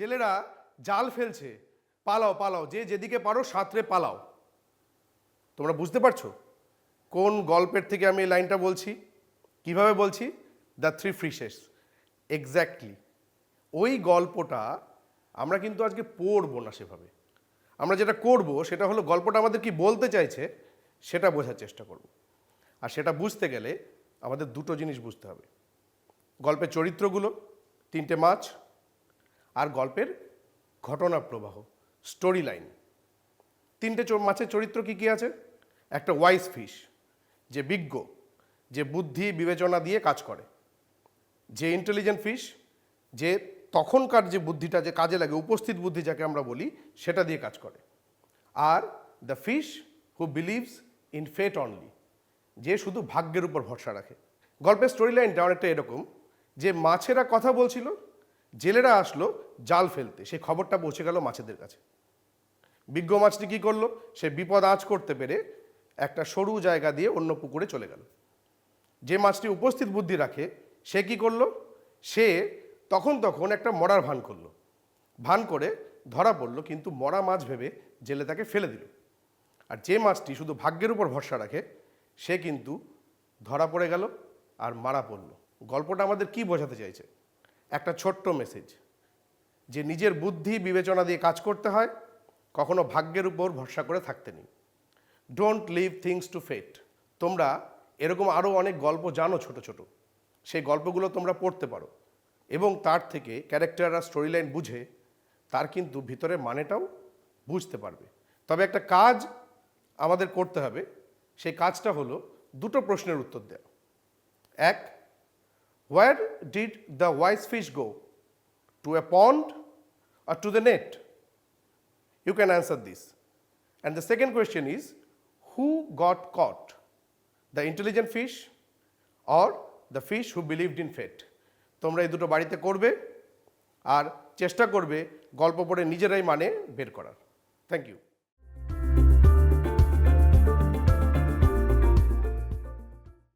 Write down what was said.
জেলেরা জাল ফেলছে, পালাও পালাও, যে যেদিকে পারো সাঁতরে পালাও। তোমরা বুঝতে পারছো কোন গল্পের থেকে আমি এই লাইনটা বলছি? কিভাবে বলছি? The three fishes. এক্স্যাক্টলি ওই গল্পটা আমরা কিন্তু আজকে পড়বো না সেভাবে। আমরা যেটা করব সেটা হলো গল্পটা আমাদের কি বলতে চাইছে সেটা বোঝার চেষ্টা করব। আর সেটা বুঝতে গেলে আমাদের দুটো জিনিস বুঝতে হবে: গল্পের চরিত্রগুলো, তিনটে মাছ, আর গল্পের ঘটনা প্রবাহ, স্টোরি লাইন। তিনটে মাছের চরিত্র কি কি আছে? একটা ওয়াইজ ফিশ, যে বিজ্ঞ, যে বুদ্ধি বিবেচনা দিয়ে কাজ করে, যে ইন্টেলিজেন্ট ফিশ, যে তখনকার যে বুদ্ধিটা যে কাজে লাগে, উপস্থিত বুদ্ধি যাকে আমরা বলি, সেটা দিয়ে কাজ করে। আর the fish who believes in fate only, যে শুধু ভাগ্যের উপর ভরসা রাখে। গল্পের স্টোরি লাইনটা অনেকটা এরকম যে মাছেরা কথা বলছিল, জেলেরা আসলো জাল ফেলতে, সেই খবরটা পৌঁছে গেল মাছেদের কাছে। বিজ্ঞ মাছটি কী করলো? সে বিপদ আঁচ করতে পেরে একটা সরু জায়গা দিয়ে অন্য পুকুরে চলে গেল। যে মাছটি উপস্থিত বুদ্ধি রাখে সে কি করলো? সে তখন একটা মরার ভান করলো, ভান করে ধরা পড়লো, কিন্তু মরা মাছ ভেবে জেলে তাকে ফেলে দিল। আর যে মাছটি শুধু ভাগ্যের উপর ভরসা রাখে সে কিন্তু ধরা পড়ে গেল আর মারা পড়ল। গল্পটা আমাদের কি বোঝাতে চাইছে? একটা ছোট্ট মেসেজ, যে নিজের বুদ্ধি বিবেচনা দিয়ে কাজ করতে হয়, কখনো ভাগ্যের উপর ভরসা করে থাকতে নেই। ডোন্ট লিভ থিংস টু ফেট। তোমরা এরকম আরও অনেক গল্প জানো ছোট ছোট, সেই গল্পগুলো তোমরা পড়তে পারো এবং তার থেকে ক্যারেক্টার আর স্টোরি লাইন বুঝে তার কিন্তু ভিতরে মানেটাও বুঝতে পারবে। তবে একটা কাজ আমাদের করতে হবে, সেই কাজটা হলো দুটো প্রশ্নের উত্তর দেওয়া। এক, where did the wise fish go? To a pond or to the net? You can answer this. And the second question is, who got caught? The intelligent fish or the fish who believed in fate? তোমরা এই দুটো বাড়িতে করবে আর চেষ্টা করবে গল্প পড়ে নিজেরাই মানে বের করার। Thank you.